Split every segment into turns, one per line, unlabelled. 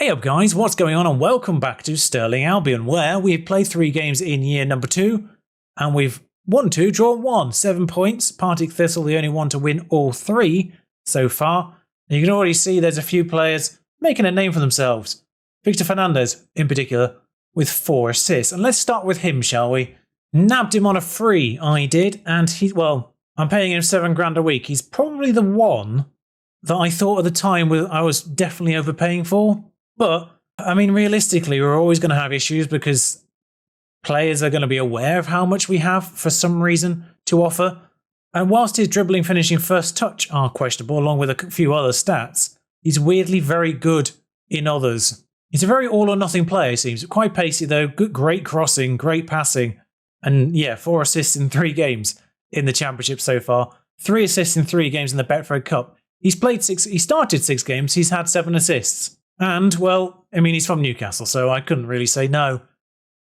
Hey up guys, what's going on and welcome back to Stirling Albion, where we've played 3 games in year number 2 and we've won 2, drawn 1, 7 points. Partick Thistle the only one to win all 3 so far. And you can already see there's a few players making a name for themselves. Victor Fernandez in particular with 4 assists. And let's start with him, shall we? Nabbed him on a free, I did, and I'm paying him $7 a week. He's probably the one that I thought at the time I was definitely overpaying for. But, I mean, realistically, we're always going to have issues because players are going to be aware of how much we have, for some reason, to offer. And whilst his dribbling, finishing, first touch are questionable, along with a few other stats, he's weirdly very good in others. He's a very all-or-nothing player, it seems. Quite pacey, though. Great crossing, great passing. And, yeah, 4 assists in 3 games in the Championship so far. 3 assists in 3 games in the Betfred Cup. He started 6 games, he's had 7 assists. And, well, I mean, he's from Newcastle, so I couldn't really say no.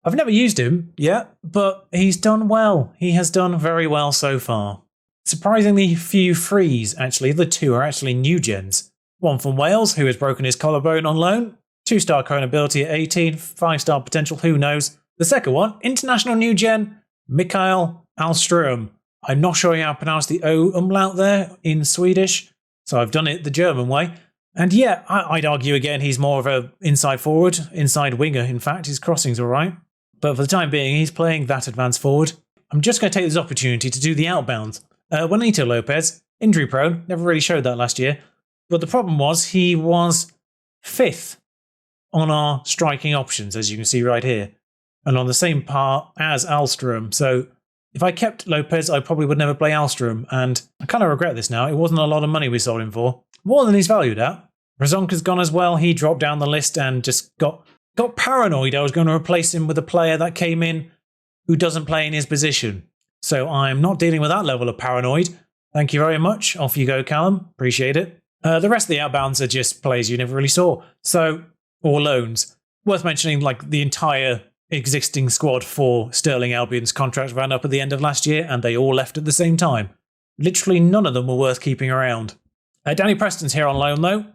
I've never used him yet, but he's done well. He has done very well so far. Surprisingly few frees, actually. The 2 are actually new gens. One from Wales, who has broken his collarbone on loan. 2-star current ability at 18, 5-star potential, who knows. The second one, international new gen, Mikael Alström. I'm not sure how to pronounce the O umlaut there in Swedish, so I've done it the German way. And yeah, I'd argue again he's more of an inside forward, inside winger in fact. His crossing's alright. But for the time being, he's playing that advanced forward. I'm just going to take this opportunity to do the outbounds. Juanito Lopez, injury prone, never really showed that last year. But the problem was he was 5th on our striking options, as you can see right here. And on the same par as Alström. So if I kept Lopez, I probably would never play Alström. And I kind of regret this now. It wasn't a lot of money we sold him for. More than he's valued at. Razonka's gone as well. He dropped down the list and just got paranoid I was going to replace him with a player that came in who doesn't play in his position. So I'm not dealing with that level of paranoid. Thank you very much. Off you go, Callum. Appreciate it. The rest of the outbounds are just players you never really saw. So, or loans. Worth mentioning, like, the entire existing squad for Stirling Albion's contract ran up at the end of last year and they all left at the same time. Literally none of them were worth keeping around. Danny Preston's here on loan though,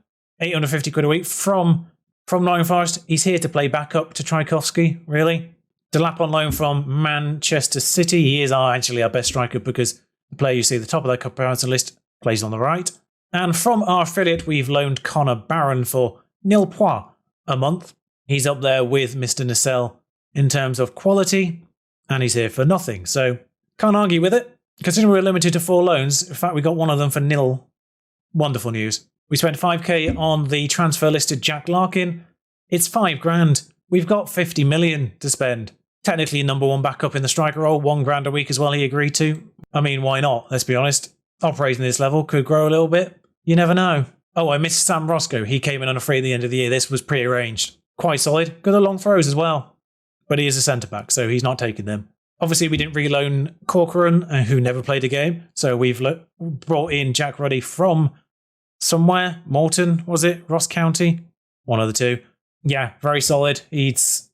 £850 a week from Nottingham Forest. He's here to play backup to Tchaikovsky, really. Delap on loan from Manchester City. He is actually our best striker because the player you see at the top of that comparison list plays on the right. And from our affiliate, we've loaned Connor Barron for nil points a month. He's up there with Mr. Nacelle in terms of quality, and he's here for nothing. So can't argue with it. Considering we're limited to 4 loans, in fact we got one of them for nil. Wonderful news. We spent 5k on the transfer listed Jack Larkin. It's $5,000. We've got 50 million to spend. Technically number 1 backup in the striker role, $1,000 a week as well he agreed to. I mean, why not? Let's be honest. Operating this level could grow a little bit. You never know. Oh, I missed Sam Roscoe. He came in on a free at the end of the year. This was pre-arranged. Quite solid. Good at long throws as well. But he is a centre-back, so he's not taking them. Obviously, we didn't reloan Corcoran, who never played a game. So we've brought in Jack Ruddy from somewhere. Morton, was it? Ross County? One of the 2. Yeah, very solid. He's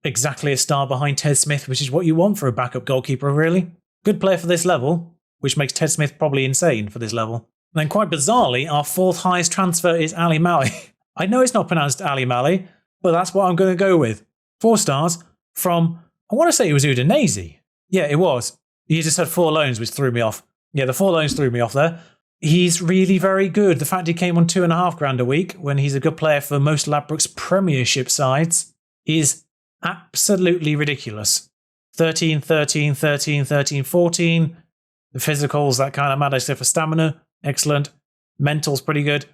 exactly a star behind Ted Smith, which is what you want for a backup goalkeeper, really. Good player for this level, which makes Ted Smith probably insane for this level. And then quite bizarrely, our 4th highest transfer is Ali Mali. I know it's not pronounced Ali Mali, but that's what I'm going to go with. 4 stars from, I want to say it was Udinese. Yeah, it was. He just had 4 loans, which threw me off. Yeah, the 4 loans threw me off there. He's really very good. The fact he came on $2,500 a week when he's a good player for most Ladbrokes Premiership sides is absolutely ridiculous. 13, 13, 13, 13, 14. The physicals, that kind of matters. For stamina, excellent. Mental's pretty good.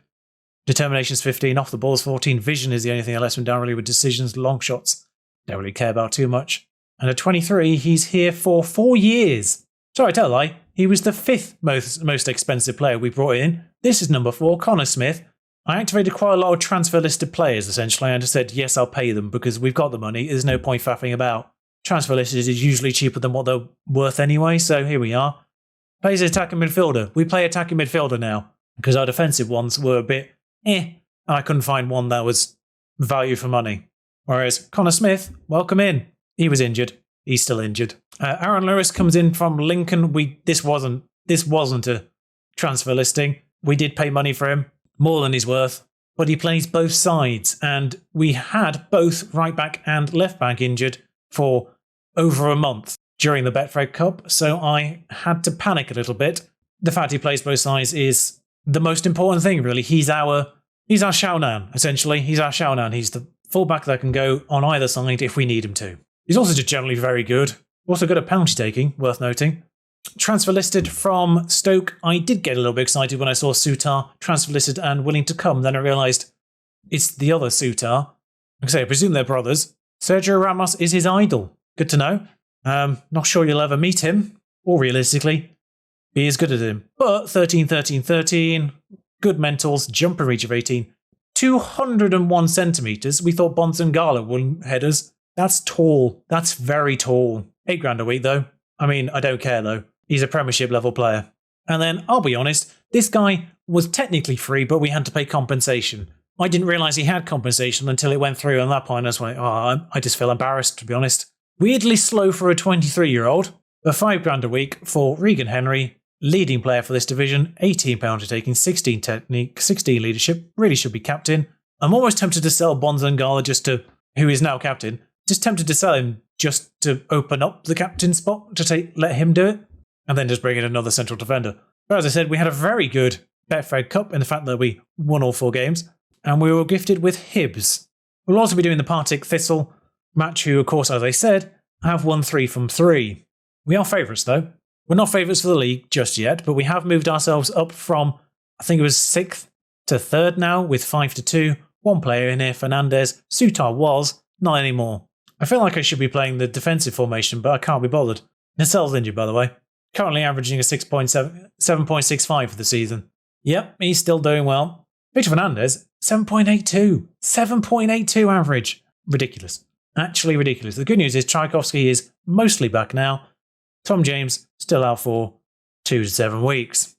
Determination's 15. Off the ball's 14. Vision is the only thing I let him down really with decisions. Long shots, don't really care about too much. And at 23, he's here for 4 years. Sorry, I tell a lie. He was the 5th most expensive player we brought in. This is number 4, Connor Smith. I activated quite a lot of transfer listed players, essentially, and just said, yes, I'll pay them because we've got the money. There's no point faffing about. Transfer listed is usually cheaper than what they're worth anyway, so here we are. Plays attacking midfielder. We play attacking midfielder now because our defensive ones were a bit and I couldn't find one that was value for money. Whereas Connor Smith, welcome in. He was injured. He's still injured. Aaron Lewis comes in from Lincoln. This wasn't a transfer listing. We did pay money for him, more than he's worth. but he plays both sides, and we had both right back and left back injured for over a month during the Betfred Cup, so I had to panic a little bit. The fact he plays both sides is the most important thing, really. He's our Xiaonan, essentially. He's our Xiaonan. He's the fullback that can go on either side if we need him to. He's also just generally very good. Also good at penalty taking, worth noting. Transfer listed from Stoke. I did get a little bit excited when I saw Sutar transfer listed and willing to come. Then I realised it's the other Sutar. Like I say, I presume they're brothers. Sergio Ramos is his idol. Good to know. Not sure you'll ever meet him, or realistically be as good as him. But 13, 13, 13, good mentals, jumper reach of 18, 201 centimetres. We thought Bonzangala wouldn't head us. That's tall. That's very tall. £8,000 a week though. I mean, I don't care though. He's a Premiership level player. And then, I'll be honest, this guy was technically free, but we had to pay compensation. I didn't realise he had compensation until it went through, and at that point I was like, I just feel embarrassed, to be honest. Weirdly slow for a 23-year-old, but £5,000 a week for Regan Henry, leading player for this division, 18 penalty taking, 16 technique, 16 leadership, really should be captain. I'm almost tempted to sell Bonzangala who is now captain, just tempted to sell him just to open up the captain spot, to let him do it, and then just bring in another central defender. But as I said, we had a very good Betfred Cup in the fact that we won all 4 games, and we were gifted with Hibs. We'll also be doing the Partick Thistle match, who, of course, as I said, have won 3 from 3. We are favourites, though. We're not favourites for the league just yet, but we have moved ourselves up from, I think it was 6th to 3rd now, with 5-2. One player in here, Fernandez. Sutar was, not anymore. I feel like I should be playing the defensive formation, but I can't be bothered. Nacel's injured, by the way. Currently averaging a 7.65 for the season. Yep, he's still doing well. Victor Fernandez, 7.82. 7.82 average. Ridiculous. Actually ridiculous. The good news is Tchaikovsky is mostly back now. Tom James still out for 2 to 7 weeks.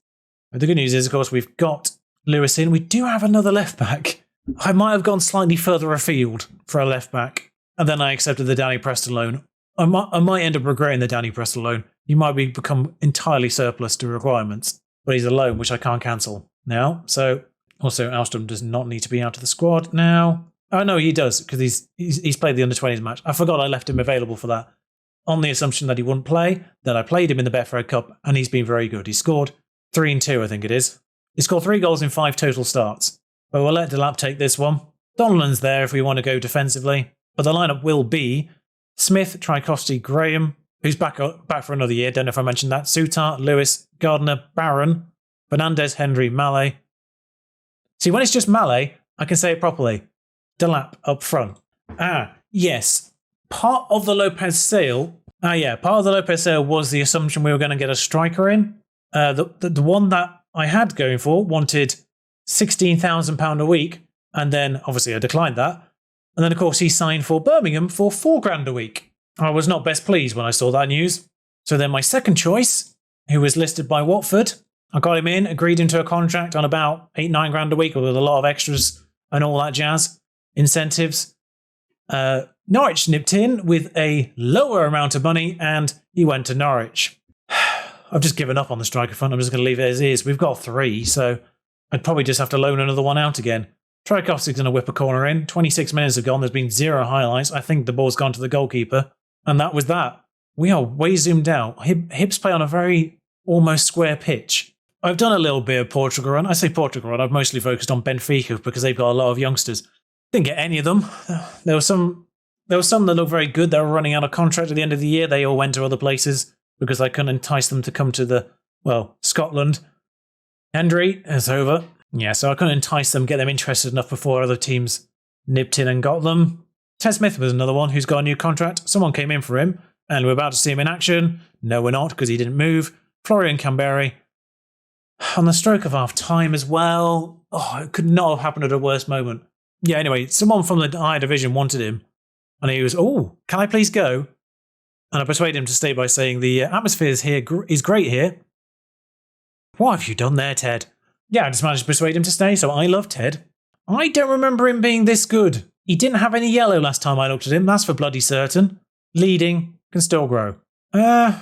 But the good news is, of course, we've got Lewis in. We do have another left back. I might have gone slightly further afield for a left back, and then I accepted the Danny Preston loan. I might end up regretting the Danny Preston loan. He might become entirely surplus to requirements, but he's a loan which I can't cancel now. So also Alstrom does not need to be out of the squad now. Oh no, he does, because he's played the under-20s match. I forgot I left him available for that, on the assumption that he wouldn't play. Then I played him in the Betfred Cup, and he's been very good. He scored 3 and 2, I think it is. He scored 3 goals in 5 total starts. But we'll let Delap take this one. Donlan's there if we want to go defensively. But the lineup will be Smith, Tchaikovsky, Graham, who's back for another year. Don't know if I mentioned that. Sutar, Lewis, Gardner, Barron, Fernandez, Henry, Mallet. See, when it's just Mallet, I can say it properly. Delap up front. Yes. Part of the Lopez sale. Part of the Lopez sale was the assumption we were going to get a striker in. The one that I had going for wanted £16,000 a week, and then obviously I declined that. And then of course he signed for Birmingham for £4,000 a week. I was not best pleased when I saw that news. So then my second choice, who was listed by Watford, I got him in, agreed into a contract on about £8-9 a week with a lot of extras and all that jazz, incentives. Norwich nipped in with a lower amount of money, and he went to Norwich. I've just given up on the striker front. I'm just going to leave it as is. We've got 3, so I'd probably just have to loan another one out again. Tchaikovsky's going to whip a corner in. 26 minutes have gone. There's been 0 highlights. I think the ball's gone to the goalkeeper. And that was that. We are way zoomed out. Hibs play on a very almost square pitch. I've done a little bit of Portugal run. I say Portugal run. I've mostly focused on Benfica because they've got a lot of youngsters. Didn't get any of them. There were some that looked very good. They were running out of contract at the end of the year. They all went to other places because I couldn't entice them to come to Scotland. Hendry is over. Yeah, so I couldn't entice them, get them interested enough before other teams nipped in and got them. Ted Smith was another one who's got a new contract. Someone came in for him, and we're about to see him in action. No, we're not, because he didn't move. Florian Camberi. On the stroke of half time as well. Oh, it could not have happened at a worse moment. Yeah, anyway, someone from the higher division wanted him, and he was, can I please go? And I persuaded him to stay by saying the atmosphere is great here. What have you done there, Ted? Yeah, I just managed to persuade him to stay, so I love Ted. I don't remember him being this good. He didn't have any yellow last time I looked at him, that's for bloody certain. Leading, can still grow. I'm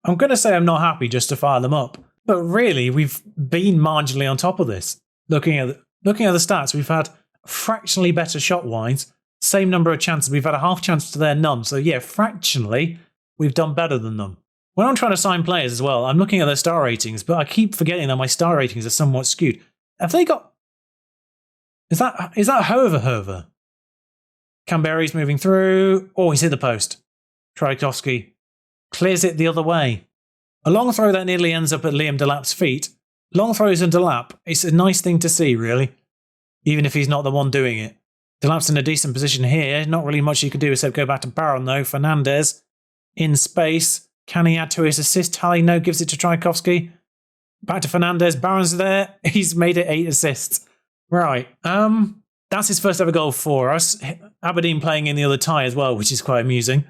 going to say I'm not happy just to fire them up. But really, we've been marginally on top of this. Looking at Looking at the stats, we've had fractionally better shot-wise. Same number of chances. We've had a half chance to their none. So yeah, fractionally, we've done better than them. When I'm trying to sign players as well, I'm looking at their star ratings, but I keep forgetting that my star ratings are somewhat skewed. Have they got... Is that Hover? Canberry's moving through. Oh, he's hit the post. Tchaikovsky clears it the other way. A long throw that nearly ends up at Liam Delap's feet. Long throws in Delap, it's a nice thing to see, really. Even if he's not the one doing it. Delap's in a decent position here. Not really much you can do except go back to Barron, though. Fernandez in space. Can he add to his assist tally? No, gives it to Tchaikovsky. Back to Fernandez. Barron's there. He's made it 8 assists. Right. That's his first ever goal for us. Aberdeen playing in the other tie as well, which is quite amusing.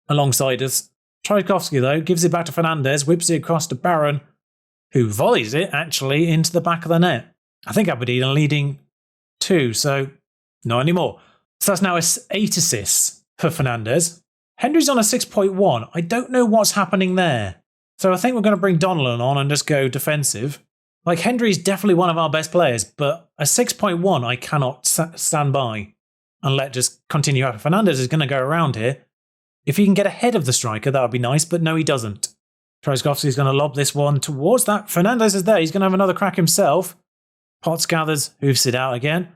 Alongside us. Tchaikovsky, though, gives it back to Fernandez. Whips it across to Barron, who volleys it, actually, into the back of the net. I think Aberdeen are leading 2, so not anymore. So that's now 8 assists for Fernandez. Hendry's on a 6.1. I don't know what's happening there. So I think we're going to bring Donnellan on and just go defensive. Like, Hendry's definitely one of our best players, but a 6.1 I cannot stand by and let just continue. Fernandez is going to go around here. If he can get ahead of the striker, that would be nice, but no, he doesn't. Tchaikovsky's going to lob this one towards that. Fernandez is there. He's going to have another crack himself. Potts gathers, hoofs it out again.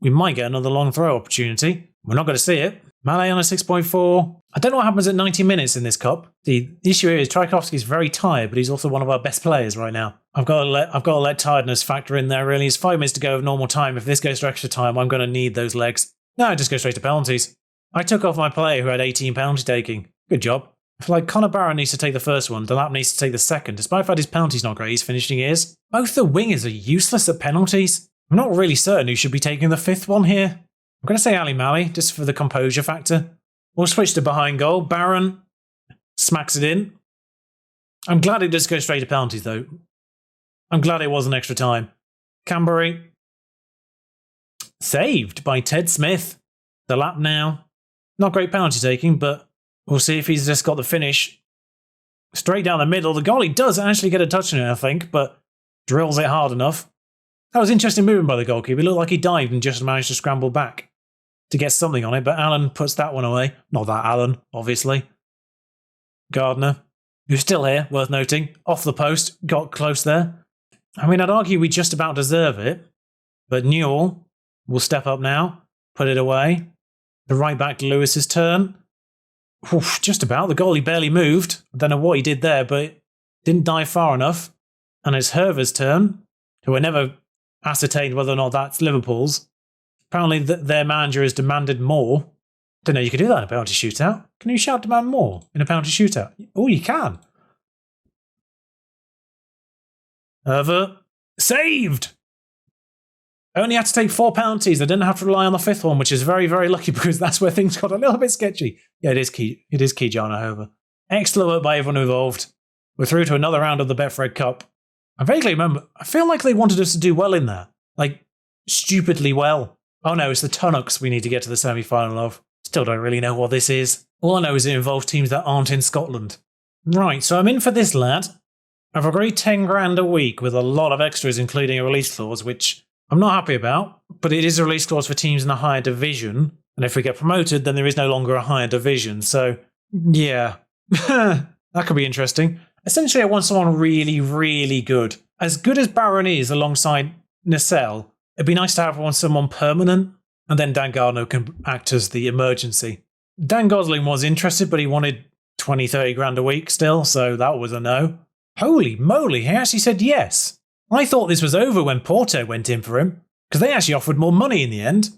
We might get another long throw opportunity. We're not going to see it. Mallet on a 6.4. I don't know what happens at 90 minutes in this cup. The issue here is Tchaikovsky's very tired, but he's also one of our best players right now. I've got to let tiredness factor in there, really. It's 5 minutes to go of normal time. If this goes to extra time, I'm going to need those legs. No, just go straight to penalties. I took off my player who had 18 penalty taking. Good job. I feel like Connor Barron needs to take the first one, Delap needs to take the second. Despite the fact his penalty's not great, he's finishing his. Both the wingers are useless at penalties. I'm not really certain who should be taking the 5th one here. I'm going to say Ali Mali, just for the composure factor. We'll switch to behind goal. Barron smacks it in. I'm glad it just goes straight to penalties, though. I'm glad it wasn't extra time. Canberry. Saved by Ted Smith. Delap now. Not great penalty taking, but we'll see if he's just got the finish. Straight down the middle. The goalie does actually get a touch on it, I think, but drills it hard enough. That was interesting movement by the goalkeeper. It looked like he dived and just managed to scramble back to get something on it, but Allen puts that one away. Not that Allen, obviously. Gardner, who's still here, worth noting. Off the post, got close there. I mean, I'd argue we just about deserve it, but Newell will step up now, put it away. The right back to Lewis's turn. Oof, just about. The goalie barely moved. I don't know what he did there, but didn't dive far enough. And it's Herver's turn, who I never ascertained whether or not that's Liverpool's. Apparently their manager has demanded more. Don't know you can do that in a penalty shootout. Can you shout demand more in a penalty shootout? Oh, you can. Herver. Saved! Only had to take 4 penalties. They didn't have to rely on the 5th one, which is very, very lucky because that's where things got a little bit sketchy. Yeah, it is key. It is key, John Hover. Excellent work by everyone involved. We're through to another round of the Betfred Cup. I vaguely remember, I feel like they wanted us to do well in there. Like, stupidly well. Oh no, it's the Tunnocks we need to get to the semi-final of. Still don't really know what this is. All I know is it involves teams that aren't in Scotland. Right, so I'm in for this, lad. I've agreed 10 grand a week with a lot of extras, including a release clause, which I'm not happy about, but it is a release clause for teams in a higher division. And if we get promoted, then there is no longer a higher division. So, yeah, that could be interesting. Essentially, I want someone really, really good. As good as Barron is alongside Nacelle, it'd be nice to have someone permanent, and then Dan Gardner can act as the emergency. Dan Gosling was interested, but he wanted 20, 30 grand a week still, so that was a no. Holy moly, he actually said yes. I thought this was over when Porto went in for him, because they actually offered more money in the end.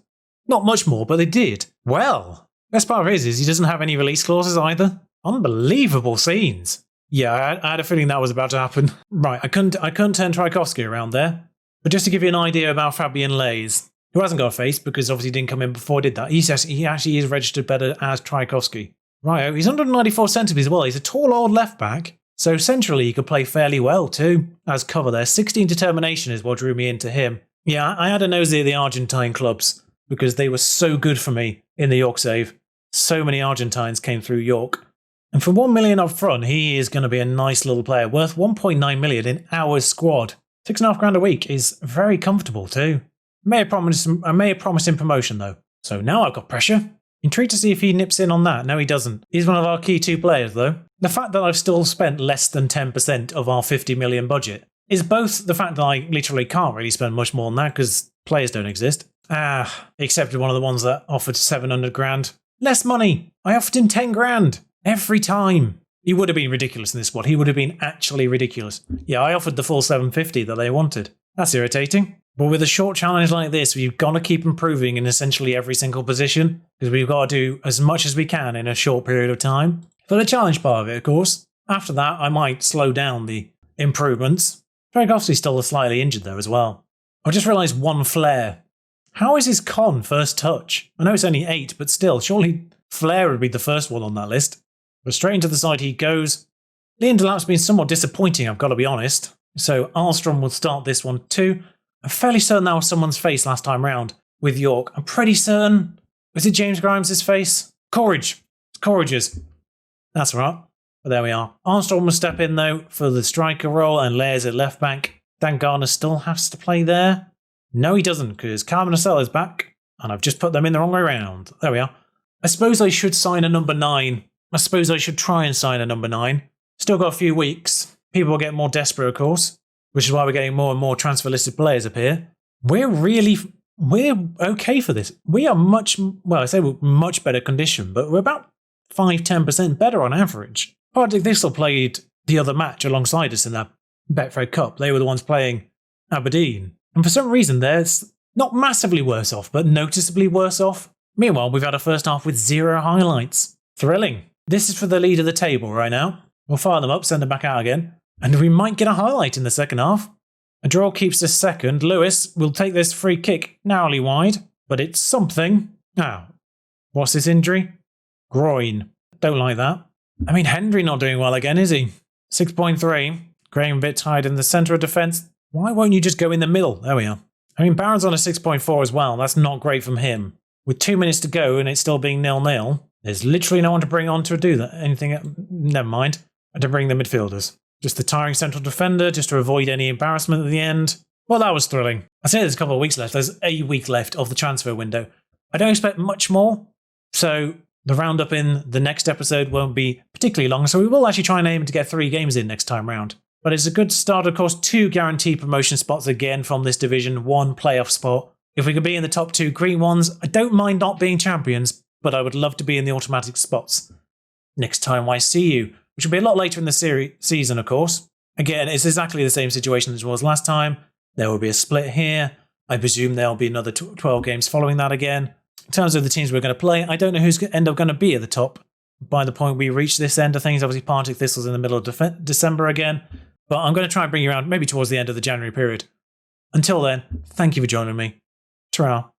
Not much more, but they did. Well, best part of it is he doesn't have any release clauses either. Unbelievable scenes. Yeah, I had a feeling that was about to happen. Right, I couldn't turn Tchaikovsky around there. But just to give you an idea about Fabian Lays, who hasn't got a face because obviously he didn't come in before I did that. He actually is registered better as Tchaikovsky. Right, he's 194 centimetres as well. He's a tall old left back. So centrally he could play fairly well too. As cover there, 16 determination is what drew me into him. Yeah, I had a nosy at the Argentine clubs because they were so good for me in the York save. So many Argentines came through York. And for 1 million up front, he is going to be a nice little player, worth 1.9 million in our squad. 6.5 grand a week is very comfortable too. May have promised him promotion though. So now I've got pressure. Intrigued to see if he nips in on that. No, he doesn't. He's one of our key 2 players though. The fact that I've still spent less than 10% of our 50 million budget is both the fact that I literally can't really spend much more than that because players don't exist. Except one of the ones that offered 700 grand. Less money. I offered him 10 grand every time. He would have been ridiculous in this squad. He would have been actually ridiculous. Yeah, I offered the full 750 that they wanted. That's irritating. But with a short challenge like this, we've got to keep improving in essentially every single position because we've got to do as much as we can in a short period of time. For the challenge part of it, of course. After that, I might slow down the improvements. Dragowski's still slightly injured though as well. I just realised one Flair. How is his con first touch? I know it's only 8, but still, surely Flair would be the first one on that list. But straight into the side he goes. Liam Delap's been somewhat disappointing, I've got to be honest. So Armstrong will start this one too. I'm fairly certain that was someone's face last time round with York. I'm pretty certain. Was it James Grimes' face? Courage. It's Courage's. That's right. But there we are. Armstrong will step in though for the striker role and Lairs at left back. Dan Gardner still has to play there. No, he doesn't because Carmen is back and I've just put them in the wrong way around. There we are. I suppose I should sign a number 9. I suppose I should try and sign a number 9. Still got a few weeks. People will get more desperate, of course. Which is why we're getting more and more transfer listed players up here. We're okay for this. We are I say we're much better condition, but we're about 5-10% better on average. Partick Thistle played the other match alongside us in that Betfred Cup. They were the ones playing Aberdeen. And for some reason, they're not massively worse off, but noticeably worse off. Meanwhile, we've had a first half with 0 highlights. Thrilling. This is for the lead of the table right now. We'll fire them up, send them back out again. And we might get a highlight in the second half. A draw keeps us second. Lewis will take this free kick narrowly wide, but it's something. What's his injury? Groin. Don't like that. I mean, Hendry not doing well again, is he? 6.3. Graham a bit tired in the centre of defence. Why won't you just go in the middle? There we are. I mean, Barron's on a 6.4 as well. That's not great from him. With 2 minutes to go and it's still being 0-0, there's literally no one to bring on to do that. Never mind. To bring the midfielders. Just the tiring central defender, just to avoid any embarrassment at the end. Well, that was thrilling. I say there's a couple of weeks left. There's a week left of the transfer window. I don't expect much more. So the roundup in the next episode won't be particularly long. So we will actually try and aim to get 3 games in next time round. But it's a good start, of course. 2 guaranteed promotion spots again from this division. 1 playoff spot. If we could be in the top 2 green ones, I don't mind not being champions, but I would love to be in the automatic spots. Next time I see you, which will be a lot later in the season, of course. Again, it's exactly the same situation as it was last time. There will be a split here. I presume there'll be another 12 games following that again. In terms of the teams we're going to play, I don't know who's end up going to be at the top by the point we reach this end of things. Obviously, Partick Thistle's in the middle of December again. But I'm going to try and bring you around maybe towards the end of the January period. Until then, thank you for joining me. Ta-ra.